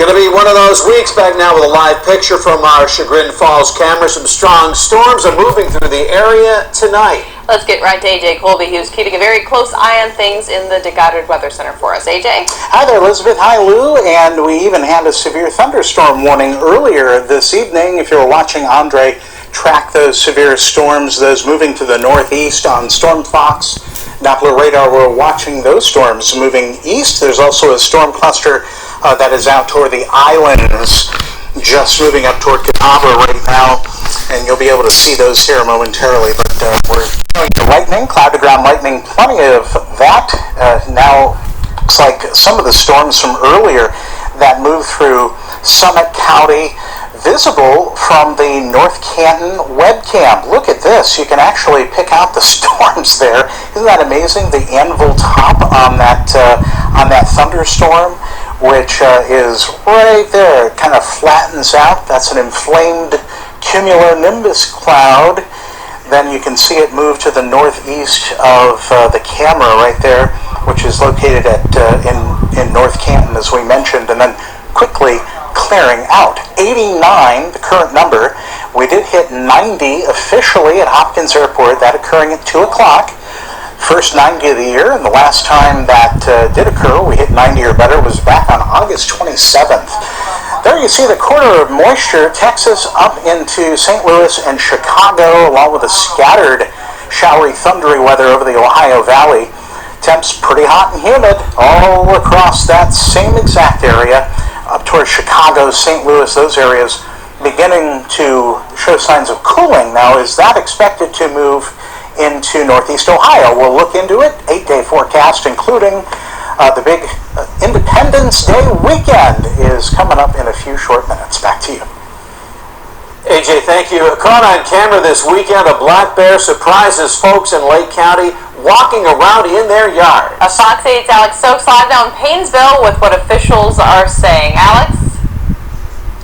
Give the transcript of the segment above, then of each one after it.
Going to be one of those weeks. Back now with a live picture from our Chagrin Falls camera. Some strong storms are moving through the area tonight. Let's get right to AJ Colby, who's keeping a very close eye on things in the DeGoddard Weather Center for us. AJ? Hi there, Elizabeth. Hi, Lou. And we even had a severe thunderstorm warning earlier this evening. If you were watching Andre track those severe storms, those moving to the northeast on Storm Fox Doppler radar, we're watching those storms moving east. There's also a storm cluster that is out toward the islands, just moving up toward Catawba right now, and you'll be able to see those here momentarily. But we're showing you lightning, cloud-to-ground lightning, plenty of that. Now looks like some of the storms from earlier that moved through Summit County, visible from the North Canton webcam. Look at this. You can actually pick out the storms there. Isn't that amazing? The anvil top on that thunderstorm, which is right there. It kind of flattens out. That's an inflamed cumulonimbus cloud. Then you can see it move to the northeast of the camera right there, which is located at in North Canton, as we mentioned, and then quickly clearing out. 89, the current number. We did hit 90 officially at Hopkins Airport, that occurring at 2 o'clock. First 90 of the year, and the last time that did occur, we hit 90 or better, was back on August 27th. There you see the corridor of moisture, Texas up into St. Louis and Chicago, along with a scattered showery, thundery weather over the Ohio Valley. Temps pretty hot and humid all across that same exact area, up towards Chicago, St. Louis, those areas beginning to show signs of cooling. Now, is that expected to move into Northeast Ohio? We'll look into it. 8-day forecast, including the big Independence Day weekend, is coming up in a few short minutes. Back to you. AJ, thank you. Caught on camera this weekend, a black bear surprises folks in Lake County walking around in their yard. Fox 8's Alex Stokes live now in Paynesville with what officials are saying. Alex?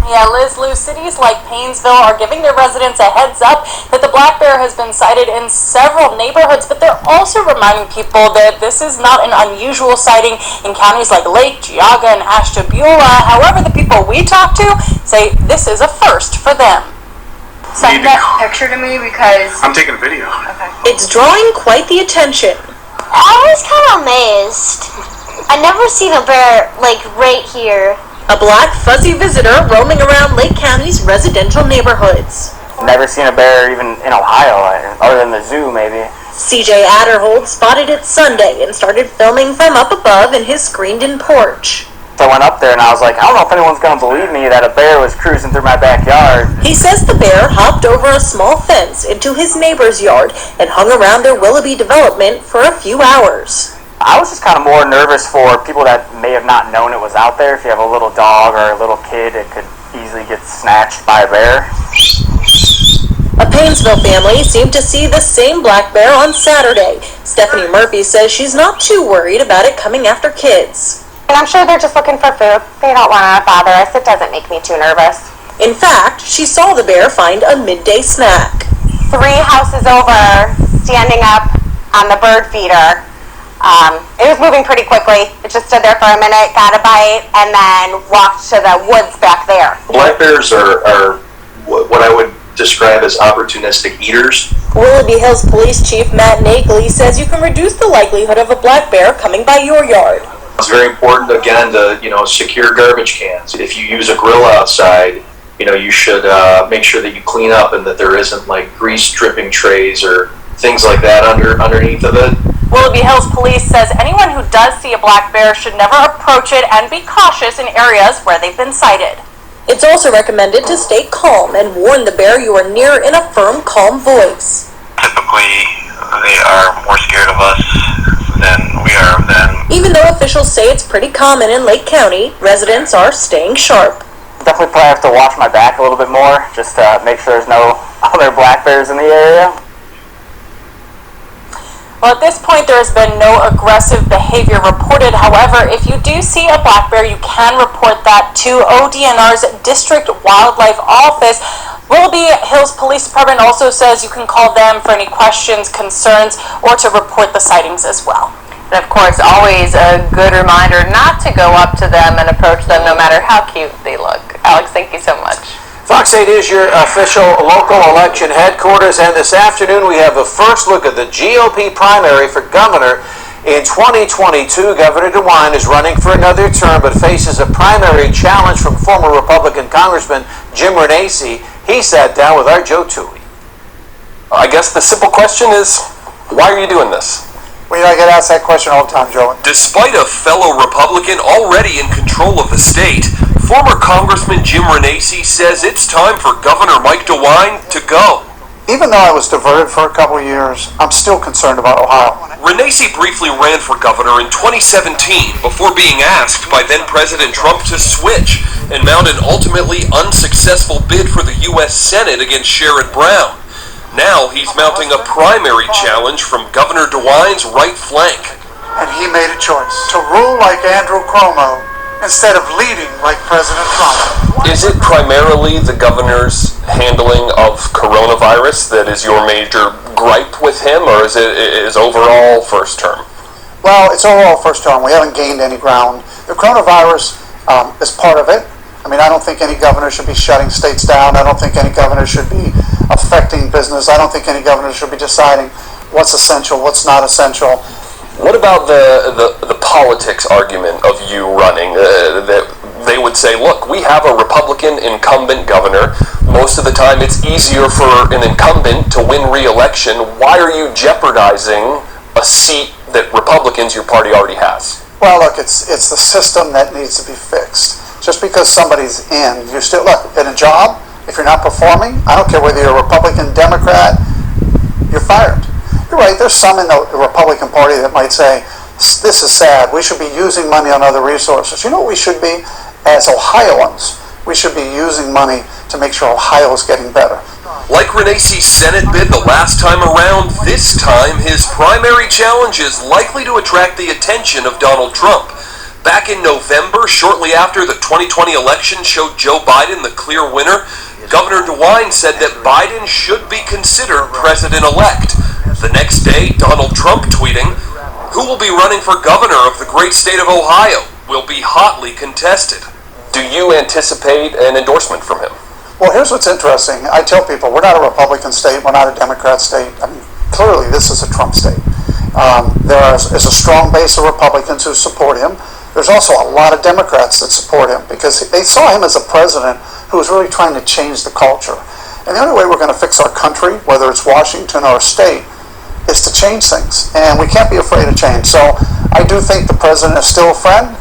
Yeah, Liz, Lou, cities like Paynesville are giving their residents a heads up that the black bear has been sighted in several neighborhoods, but they're also reminding people that this is not an unusual sighting in counties like Lake, Geauga, and Ashtabula. However, the people we talk to say this is a first for them. Send that picture to me because I'm taking a video. Okay. It's drawing quite the attention. I was kind of amazed. I never seen a bear like right here. A black fuzzy visitor roaming around Lake County's residential neighborhoods. Never seen a bear even in Ohio, other than the zoo maybe. CJ Adderhold spotted it Sunday and started filming from up above in his screened-in porch. So I went up there and I was like, I don't know if anyone's going to believe me that a bear was cruising through my backyard. He says the bear hopped over a small fence into his neighbor's yard and hung around their Willoughby development for a few hours. I was just kind of more nervous for people that may have not known it was out there. If you have a little dog or a little kid, it could easily get snatched by a bear. A Paynesville family seemed to see the same black bear on Saturday. Stephanie Murphy says she's not too worried about it coming after kids. And I'm sure they're just looking for food. They don't want to bother us. It doesn't make me too nervous. In fact, she saw the bear find a midday snack. 3 houses over, standing up on the bird feeder. It was moving pretty quickly. It just stood there for a minute, got a bite, and then walked to the woods back there. Black bears are what I would describe as opportunistic eaters. Willoughby Hills Police Chief Matt Nagley says you can reduce the likelihood of a black bear coming by your yard. It's very important, again, to secure garbage cans. If you use a grill outside, you should make sure that you clean up and that there isn't like grease dripping trays or things like that underneath of it. Willoughby Hills Police says anyone who does see a black bear should never approach it and be cautious in areas where they've been sighted. It's also recommended to stay calm and warn the bear you are near in a firm, calm voice. Typically, they are more scared of us than we are of them. Even though officials say it's pretty common in Lake County, residents are staying sharp. Definitely probably have to watch my back a little bit more, just to make sure there's no other black bears in the area. Well, at this point, there has been no aggressive behavior reported. However, if you do see a black bear, you can report that to ODNR's District Wildlife Office. Willoughby Hills Police Department also says you can call them for any questions, concerns, or to report the sightings as well. And of course, always a good reminder not to go up to them and approach them no matter how cute they look. Alex, thank you so much. Fox 8 is your official local election headquarters, and this afternoon we have a first look at the GOP primary for governor in 2022. Governor DeWine is running for another term but faces a primary challenge from former Republican Congressman Jim Renacci. He sat down with our Joe Toohey. I guess the simple question is, why are you doing this? Well, I get asked that question all the time, Joe. Despite a fellow Republican already in control of the state, former Congressman Jim Renacci says it's time for Governor Mike DeWine to go. Even though I was diverted for a couple of years, I'm still concerned about Ohio. Renacci briefly ran for governor in 2017 before being asked by then-President Trump to switch and mount an ultimately unsuccessful bid for the U.S. Senate against Sherrod Brown. Now he's mounting a primary challenge from Governor DeWine's right flank. And he made a choice to rule like Andrew Cuomo instead of leading like President Trump. Is it primarily the governor's handling of coronavirus that is your major gripe with him, or is it his overall first term? Well, it's overall first term. We haven't gained any ground. The coronavirus is part of it. I mean, I don't think any governor should be shutting states down. I don't think any governor should be affecting business. I don't think any governor should be deciding what's essential, what's not essential. What about the politics argument of you running? That they would say, look, we have a Republican incumbent governor. Most of the time it's easier for an incumbent to win re-election. Why are you jeopardizing a seat that Republicans, your party, already has? Well, look, it's the system that needs to be fixed. Just because somebody's in, you still, look, in a job, if you're not performing, I don't care whether you're a Republican, Democrat, you're fired. You're right, there's some in the Republican Party that might say, this is sad, we should be using money on other resources. You know what we should be? As Ohioans, we should be using money to make sure Ohio is getting better. Like Renacci's Senate bid the last time around, this time his primary challenge is likely to attract the attention of Donald Trump. Back in November, shortly after the 2020 election showed Joe Biden the clear winner, Governor DeWine said that Biden should be considered president-elect. The next day, Donald Trump tweeting, "Who will be running for governor of the great state of Ohio will be hotly contested." Do you anticipate an endorsement from him? Well, here's what's interesting. I tell people, we're not a Republican state, we're not a Democrat state. I mean, clearly this is a Trump state. There is a strong base of Republicans who support him. There's also a lot of Democrats that support him because they saw him as a president who was really trying to change the culture. And the only way we're going to fix our country, whether it's Washington or a state, is to change things. And we can't be afraid of change. So I do think the president is still a friend.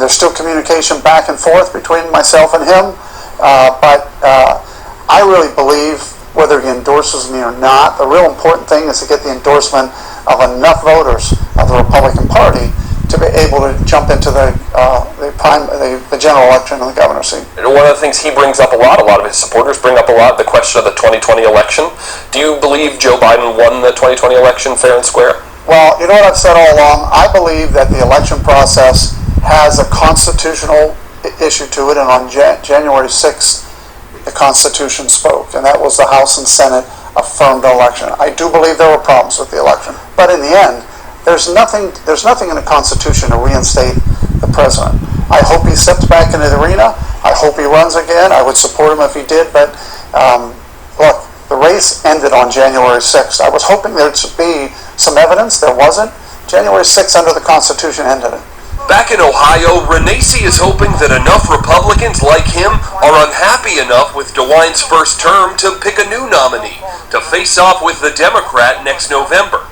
There's still communication back and forth between myself and him. But I really believe, whether he endorses me or not, the real important thing is to get the endorsement of enough voters of the Republican Party to be able to jump into the general election and the governor's seat. One of the things he brings up a lot of his supporters bring up a lot, the question of the 2020 election. Do you believe Joe Biden won the 2020 election fair and square? Well, you know what I've said all along? I believe that the election process has a constitutional issue to it, and on January 6th, the Constitution spoke, and that was the House and Senate affirmed the election. I do believe there were problems with the election, but in the end, there's nothing in the Constitution to reinstate the president. I hope he steps back into the arena. I hope he runs again. I would support him if he did, but look, the race ended on January 6th. I was hoping there'd be some evidence. There wasn't. January 6th under the Constitution ended it. Back in Ohio, Renacci is hoping that enough Republicans like him are unhappy enough with DeWine's first term to pick a new nominee to face off with the Democrat next November.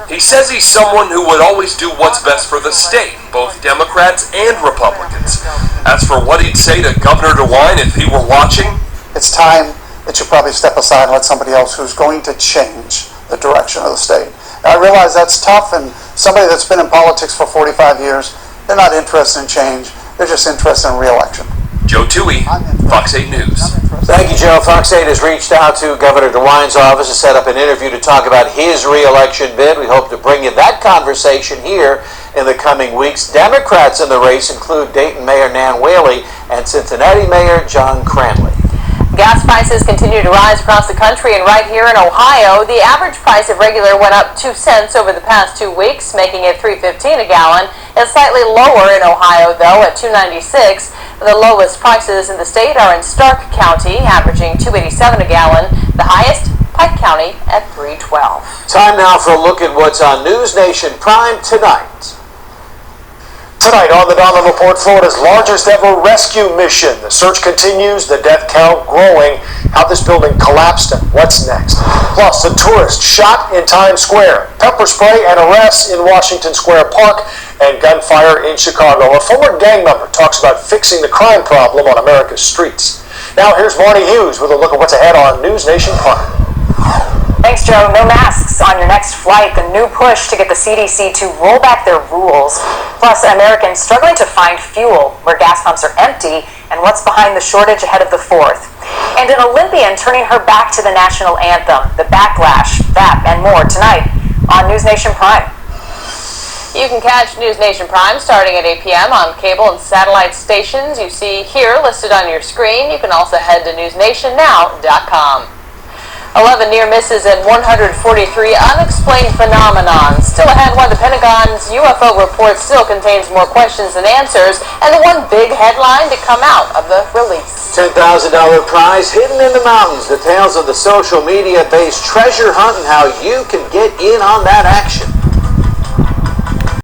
He says he's someone who would always do what's best for the state, both Democrats and Republicans. As for what he'd say to Governor DeWine if he were watching, it's time that you probably step aside and let somebody else who's going to change the direction of the state. Now, I realize that's tough, and somebody that's been in politics for 45 years, they're not interested in change. They're just interested in re-election. Joe Toohey, Fox 8 News. Thank you, Joe. Fox 8 has reached out to Governor DeWine's office to set up an interview to talk about his re-election bid. We hope to bring you that conversation here in the coming weeks. Democrats in the race include Dayton Mayor Nan Whaley and Cincinnati Mayor John Cranley. Gas prices continue to rise across the country, and right here in Ohio, the average price of regular went up 2 cents over the past 2 weeks, making it $3.15 a gallon. It's slightly lower in Ohio, though, at $2.96. The lowest prices in the state are in Stark County, averaging $2.87 a gallon. The highest, Pike County, at $3.12. Time now for a look at what's on News Nation Prime tonight. Tonight on the Donlin Report, Florida's largest ever rescue mission. The search continues, the death count growing, how this building collapsed and what's next. Plus, a tourist shot in Times Square, pepper spray and arrests in Washington Square Park, and gunfire in Chicago. A former gang member talks about fixing the crime problem on America's streets. Now here's Marty Hughes with a look at what's ahead on News Nation Prime. Thanks, Joe. No masks on your next flight. The new push to get the CDC to roll back their rules. Plus, Americans struggling to find fuel where gas pumps are empty, and what's behind the shortage ahead of the 4th. And an Olympian turning her back to the national anthem, the backlash, that and more tonight on News Nation Prime. You can catch News Nation Prime starting at 8 p.m. on cable and satellite stations you see here listed on your screen. You can also head to newsnationnow.com. 11 near misses and 143 unexplained phenomenons. Still ahead, why the Pentagon's UFO report still contains more questions than answers, and the one big headline to come out of the release. $10,000 prize hidden in the mountains. The tales of the social media-based treasure hunt and how you can get in on that action.